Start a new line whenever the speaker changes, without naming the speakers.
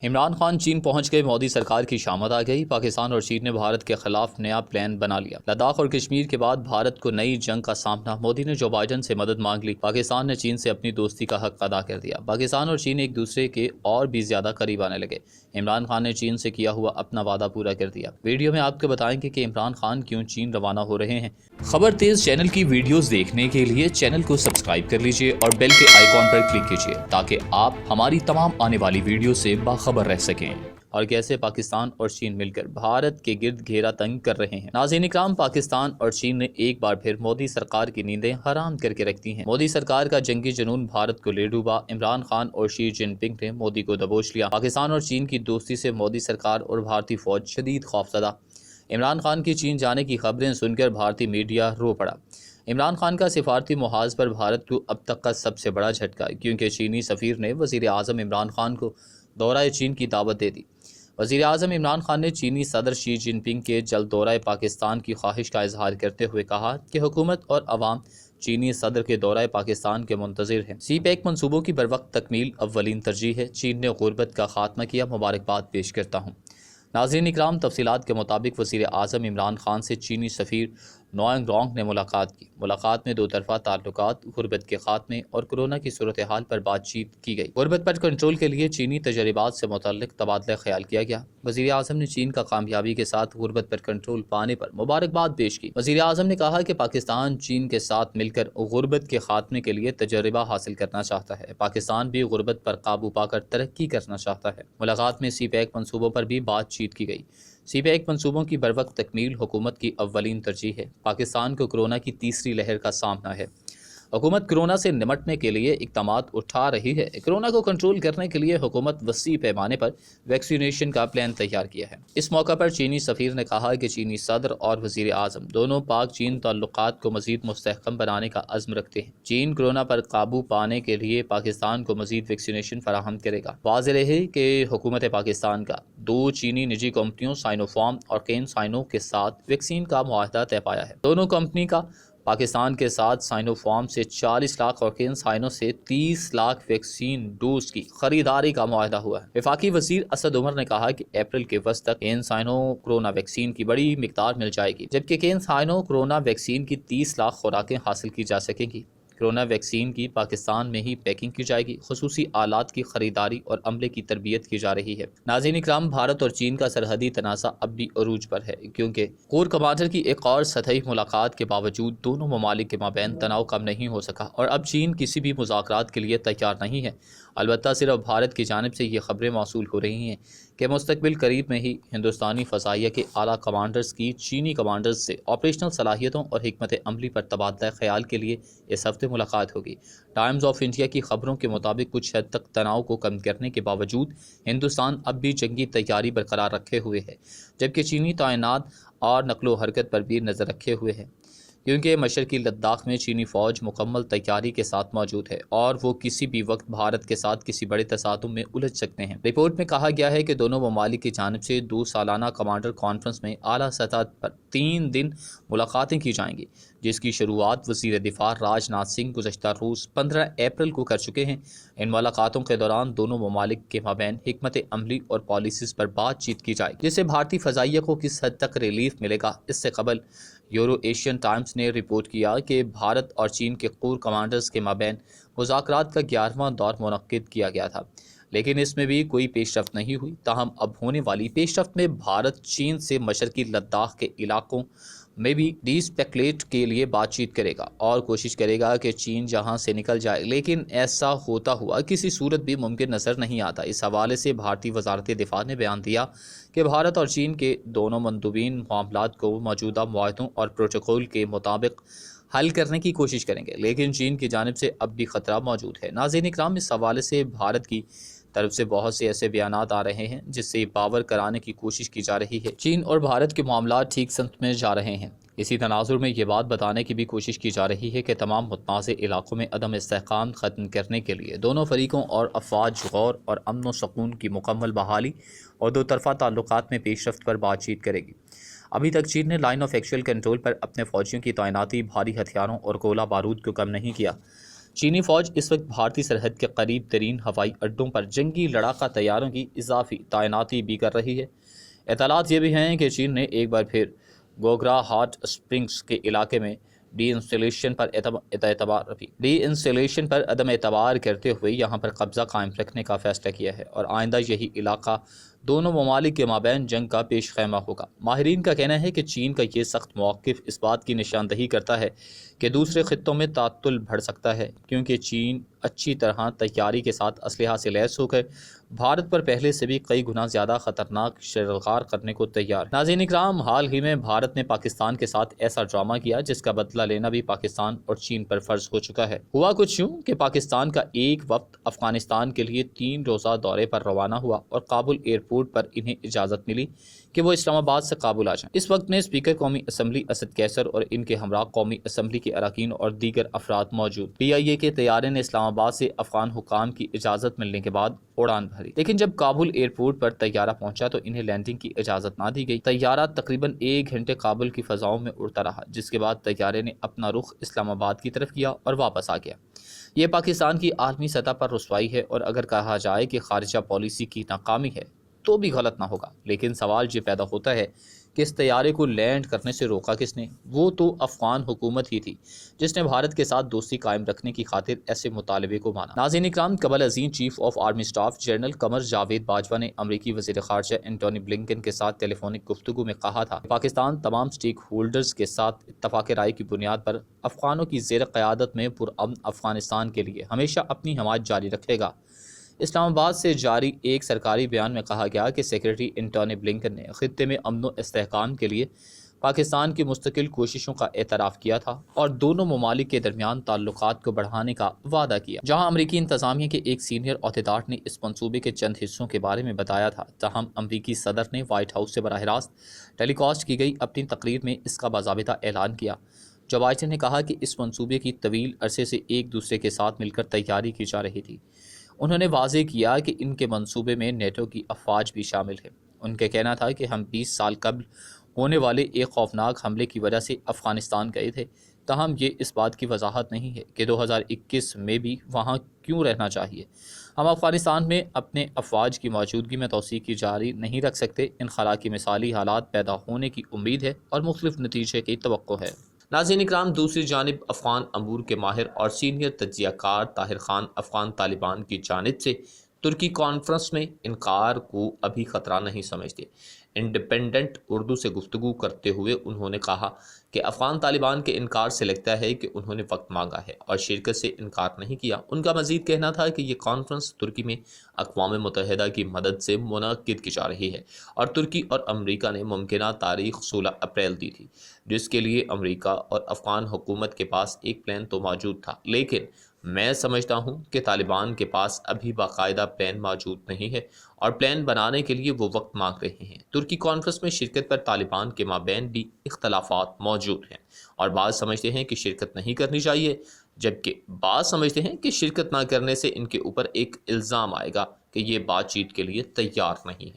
عمران خان چین پہنچ گئے، مودی سرکار کی شامت آ گئی۔ پاکستان اور چین نے بھارت کے خلاف نیا پلان بنا لیا۔ لداخ اور کشمیر کے بعد بھارت کو نئی جنگ کا سامنا۔ مودی نے جو بائیڈن سے مدد مانگ لی، پاکستان نے چین سے اپنی دوستی کا حق ادا کر دیا۔ پاکستان اور چین ایک دوسرے کے اور بھی زیادہ قریب آنے لگے۔ عمران خان نے چین سے کیا ہوا اپنا وعدہ پورا کر دیا۔ ویڈیو میں آپ کو بتائیں گے کہ عمران خان کیوں چین روانہ ہو رہے ہیں۔ خبر تیز چینل کی ویڈیوز دیکھنے کے لیے چینل کو سبسکرائب کر لیجئے اور بیل کے آئیکن پر کلک کیجئے تاکہ آپ ہماری تمام آنے والی ویڈیو سے باخبر رہ سکیں۔ اور کیسے پاکستان اور چین مل کر بھارت کے گرد گھیرا تنگ کر رہے ہیں۔ ناظرین اکرام، پاکستان اور چین نے ایک بار پھر مودی سرکار کی نیندیں حرام کر کے رکھ دی ہیں۔ مودی سرکار کا جنگی جنون بھارت کو لے ڈوبا۔ عمران خان اور شی جن پنگ نے مودی کو دبوچ لیا۔ پاکستان اور چین کی دوستی سے مودی سرکار اور بھارتی فوج شدید خوفزدہ۔ عمران خان کی چین جانے کی خبریں سن کر بھارتی میڈیا رو پڑا۔ عمران خان کا سفارتی محاذ پر بھارت کو اب تک کا سب سے بڑا جھٹکا، کیونکہ چینی سفیر نے وزیر اعظم عمران خان کو دورہ چین کی دعوت دے دی۔ وزیر اعظم عمران خان نے چینی صدر شی جن پنگ کے جلد دورہ پاکستان کی خواہش کا اظہار کرتے ہوئے کہا کہ حکومت اور عوام چینی صدر کے دورہ پاکستان کے منتظر ہیں۔ سی پیک منصوبوں کی بروقت تکمیل اولین ترجیح ہے۔ چین نے غربت کا خاتمہ کیا، مبارکباد پیش کرتا ہوں۔ ناظرین اکرام، تفصیلات کے مطابق وزیر اعظم عمران خان سے چینی سفیر نوئنگ رونگ نے ملاقات کی۔ ملاقات میں دو طرفہ تعلقات، غربت کے خاتمے اور کورونا کی صورتحال پر بات چیت کی گئی۔ غربت پر کنٹرول کے لیے چینی تجربات سے متعلق تبادلہ خیال کیا گیا۔ وزیر اعظم نے چین کا کامیابی کے ساتھ غربت پر کنٹرول پانے پر مبارکباد پیش کی۔ وزیر اعظم نے کہا کہ پاکستان چین کے ساتھ مل کر غربت کے خاتمے کے لیے تجربہ حاصل کرنا چاہتا ہے۔ پاکستان بھی غربت پر قابو پا کر ترقی کرنا چاہتا ہے۔ ملاقات میں سی پیک منصوبوں پر بھی بات چیت کی گئی۔ سی پیک منصوبوں کی بروقت تکمیل حکومت کی اولین ترجیح ہے۔ پاکستان کو کورونا کی تیسری لہر کا سامنا ہے۔ حکومت کورونا سے نمٹنے کے لیے اقدامات اٹھا رہی ہے۔ کورونا کو کنٹرول کرنے کے لیے حکومت وسیع پیمانے پر ویکسینیشن کا پلان تیار کیا ہے۔ اس موقع پر چینی سفیر نے کہا کہ چینی صدر اور وزیر اعظم دونوں پاک چین تعلقات کو مزید مستحکم بنانے کا عزم رکھتے ہیں۔ چین کورونا پر قابو پانے کے لیے پاکستان کو مزید ویکسینیشن فراہم کرے گا۔ واضح رہے کہ حکومت پاکستان کا دو چینی نجی کمپنیوں سائنو فارم اور کین سائنو کے ساتھ ویکسین کا معاہدہ طے پایا ہے۔ دونوں کمپنی کا پاکستان کے ساتھ سائنو فارم سے 40 لاکھ اور کین سائنو سے 30 لاکھ ویکسین ڈوز کی خریداری کا معاہدہ ہوا ہے۔ وفاقی وزیر اسد عمر نے کہا کہ اپریل کے وسط تک کین سائنو کورونا ویکسین کی بڑی مقدار مل جائے گی، جبکہ کین سائنو کورونا ویکسین کی 30 لاکھ خوراکیں حاصل کی جا سکیں گی۔ کورونا ویکسین کی پاکستان میں ہی پیکنگ کی جائے گی۔ خصوصی آلات کی خریداری اور عملے کی تربیت کی جا رہی ہے۔ ناظرین اکرام، بھارت اور چین کا سرحدی تنازع اب بھی عروج پر ہے، کیونکہ کور کمانڈر کی ایک اور سطحی ملاقات کے باوجود دونوں ممالک کے مابین تناؤ کم نہیں ہو سکا اور اب چین کسی بھی مذاکرات کے لیے تیار نہیں ہے۔ البتہ صرف بھارت کی جانب سے یہ خبریں موصول ہو رہی ہیں کہ مستقبل قریب میں ہی ہندوستانی فضائیہ کے اعلیٰ کمانڈرز کی چینی کمانڈرز سے آپریشنل صلاحیتوں اور حکمت عملی پر تبادلہ خیال کے لیے اس ہفتے ملاقات ہوگی۔ ٹائمز آف انڈیا کی خبروں کے مطابق کچھ حد تک تناؤ کو کم کرنے کے باوجود ہندوستان اب بھی جنگی تیاری برقرار رکھے ہوئے ہے، جبکہ چینی تعینات اور نقل و حرکت پر بھی نظر رکھے ہوئے ہے، کیونکہ مشرقی لداخ میں چینی فوج مکمل تیاری کے ساتھ موجود ہے اور وہ کسی بھی وقت بھارت کے ساتھ کسی بڑے تصادم میں الجھ سکتے ہیں۔ رپورٹ میں کہا گیا ہے کہ دونوں ممالک کی جانب سے 2 سالانہ کمانڈر کانفرنس میں اعلیٰ سطح پر 3 دن ملاقاتیں کی جائیں گی، جس کی شروعات وزیر دفاع راج ناتھ سنگھ گزشتہ روز 15 اپریل کو کر چکے ہیں۔ ان ملاقاتوں کے دوران دونوں ممالک کے مابین حکمت عملی اور پالیسیز پر بات چیت کی جائے گی، جس سے بھارتی فضائیہ کو کس حد تک ریلیف ملے گا۔ اس سے قبل یورو ایشین ٹائمز نے رپورٹ کیا کہ بھارت اور چین کے کور کمانڈرز کے مابین مذاکرات کا 11واں دور منعقد کیا گیا تھا، لیکن اس میں بھی کوئی پیش رفت نہیں ہوئی۔ تاہم اب ہونے والی پیش رفت میں بھارت چین سے مشرقی لداخ کے علاقوں میں بھی ڈی اسپیکلیٹ کے لیے بات چیت کرے گا اور کوشش کرے گا کہ چین جہاں سے نکل جائے، لیکن ایسا ہوتا ہوا کسی صورت بھی ممکن نظر نہیں آتا۔ اس حوالے سے بھارتی وزارت دفاع نے بیان دیا کہ بھارت اور چین کے دونوں مندوبین معاملات کو موجودہ معاہدوں اور پروٹوکول کے مطابق حل کرنے کی کوشش کریں گے، لیکن چین کی جانب سے اب بھی خطرہ موجود ہے۔ ناظرین اکرام، اس حوالے سے بھارت کی طرف سے بہت سے ایسے بیانات آ رہے ہیں جس سے باور کرانے کی کوشش کی جا رہی ہے چین اور بھارت کے معاملات ٹھیک سمت میں جا رہے ہیں۔ اسی تناظر میں یہ بات بتانے کی بھی کوشش کی جا رہی ہے کہ تمام متنازع علاقوں میں عدم استحکام ختم کرنے کے لیے دونوں فریقوں اور افواج غور اور امن و سکون کی مکمل بحالی اور دو طرفہ تعلقات میں پیش رفت پر بات چیت کرے گی۔ ابھی تک چین نے لائن آف ایکچوئل کنٹرول پر اپنے فوجیوں کی تعیناتی، بھاری ہتھیاروں اور گولہ بارود کو کم نہیں کیا۔ چینی فوج اس وقت بھارتی سرحد کے قریب ترین ہوائی اڈوں پر جنگی لڑاکا طیاروں کی اضافی تعیناتی بھی کر رہی ہے۔ اطلاعات یہ بھی ہیں کہ چین نے ایک بار پھر گوگرا ہاٹ اسپرنگز کے علاقے میں ڈی انسٹالیشن پر عدم اعتبار کرتے ہوئے یہاں پر قبضہ قائم رکھنے کا فیصلہ کیا ہے اور آئندہ یہی علاقہ دونوں ممالک کے مابین جنگ کا پیش خیمہ ہوگا۔ ماہرین کا کہنا ہے کہ چین کا یہ سخت موقف اس بات کی نشاندہی کرتا ہے کہ دوسرے خطوں میں تعطل بڑھ سکتا ہے، کیونکہ چین اچھی طرح تیاری کے ساتھ اسلحہ سے لیس ہو کر بھارت پر پہلے سے بھی کئی گنا زیادہ خطرناک شرغار کرنے کو تیار ہے۔ ناظرین اکرام، حال ہی میں بھارت نے پاکستان کے ساتھ ایسا ڈرامہ کیا جس کا بدلہ لینا بھی پاکستان اور چین پر فرض ہو چکا ہے۔ ہوا کچھ یوں کہ پاکستان کا ایک وفد افغانستان کے لیے 3 روزہ دورے پر روانہ ہوا اور کابل ایئرپورٹ پر انہیں اجازت ملی کہ وہ اسلام آباد سے کابل آ جائیں۔ اس وقت میں اسپیکر قومی اسمبلی اسد کیسر اور ان کے ہمراہ قومی اسمبلی کے اراکین اور دیگر افراد موجود۔ پی آئی اے کے طیارے نے اسلام آباد سے افغان حکام کی اجازت ملنے کے بعد اڑان بھری، لیکن جب کابل ایئرپورٹ پر طیارہ پہنچا تو انہیں لینڈنگ کی اجازت نہ دی گئی۔ طیارہ تقریباً 1 گھنٹے کابل کی فضاؤں میں اڑتا رہا، جس کے بعد طیارے نے اپنا رخ اسلام آباد کی طرف کیا اور واپس آ گیا۔ یہ پاکستان کی عالمی سطح پر رسوائی ہے، اور اگر کہا جائے کہ خارجہ پالیسی کی ناکامی ہے تو بھی غلط نہ ہوگا، لیکن سوال یہ پیدا ہوتا ہے کہ اس طیارے کو لینڈ کرنے سے روکا کس نے؟ وہ تو افغان حکومت ہی تھی جس نے بھارت کے ساتھ دوستی قائم رکھنے کی خاطر ایسے مطالبے کو مانا۔ ناظرین اکرام، قبل ازیں chief of army staff general Qamar Javed Bajwa نے امریکی وزیر خارجہ اینٹونی بلنکن کے ساتھ ٹیلی فونک گفتگو میں کہا تھا کہ پاکستان تمام اسٹیک ہولڈرز کے ساتھ اتفاق رائے کی بنیاد پر افغانوں کی زیر قیادت میں پرامن افغانستان کے لیے ہمیشہ اپنی حمایت جاری رکھے گا۔ اسلام آباد سے جاری ایک سرکاری بیان میں کہا گیا کہ سیکرٹری اینٹونی بلنکن نے خطے میں امن و استحکام کے لیے پاکستان کی مستقل کوششوں کا اعتراف کیا تھا اور دونوں ممالک کے درمیان تعلقات کو بڑھانے کا وعدہ کیا۔ جہاں امریکی انتظامیہ کے ایک سینئر عہدیدار نے اس منصوبے کے چند حصوں کے بارے میں بتایا تھا، تاہم امریکی صدر نے وائٹ ہاؤس سے براہ راست ٹیلی کاسٹ کی گئی اپنی تقریر میں اس کا باضابطہ اعلان کیا۔ جو بائیڈن نے کہا کہ اس منصوبے کی طویل عرصے سے ایک دوسرے کے ساتھ مل کر تیاری کی جا رہی تھی۔ انہوں نے واضح کیا کہ ان کے منصوبے میں نیٹو کی افواج بھی شامل ہے۔ ان کا کہنا تھا کہ ہم 20 سال قبل ہونے والے ایک خوفناک حملے کی وجہ سے افغانستان گئے تھے، تاہم یہ اس بات کی وضاحت نہیں ہے کہ 2021 میں بھی وہاں کیوں رہنا چاہیے۔ ہم افغانستان میں اپنے افواج کی موجودگی میں توسیع کی جاری نہیں رکھ سکتے۔ انخلا کی مثالی حالات پیدا ہونے کی امید ہے اور مختلف نتیجے کی توقع ہے۔ ناظرین اکرام، دوسری جانب افغان امور کے ماہر اور سینئر تجزیہ کار طاہر خان افغان طالبان کی جانب سے ترکی کانفرنس میں انکار کو ابھی خطرہ نہیں سمجھتے۔ انڈیپینڈنٹ اردو سے گفتگو کرتے ہوئے انہوں نے کہا کہ افغان طالبان کے انکار سے لگتا ہے کہ انہوں نے وقت مانگا ہے اور شرکت سے انکار نہیں کیا۔ ان کا مزید کہنا تھا کہ یہ کانفرنس ترکی میں اقوام متحدہ کی مدد سے منعقد کی جا رہی ہے اور ترکی اور امریکہ نے ممکنہ تاریخ 16 اپریل دی تھی، جس کے لیے امریکہ اور افغان حکومت کے پاس ایک پلان تو موجود تھا، لیکن میں سمجھتا ہوں کہ طالبان کے پاس ابھی باقاعدہ پلان موجود نہیں ہے اور پلان بنانے کے لیے وہ وقت مانگ رہے ہیں۔ ترکی کانفرنس میں شرکت پر طالبان کے مابین بھی اختلافات موجود ہیں اور بعض سمجھتے ہیں کہ شرکت نہیں کرنی چاہیے، جبکہ بعض سمجھتے ہیں کہ شرکت نہ کرنے سے ان کے اوپر ایک الزام آئے گا کہ یہ بات چیت کے لیے تیار نہیں ہے۔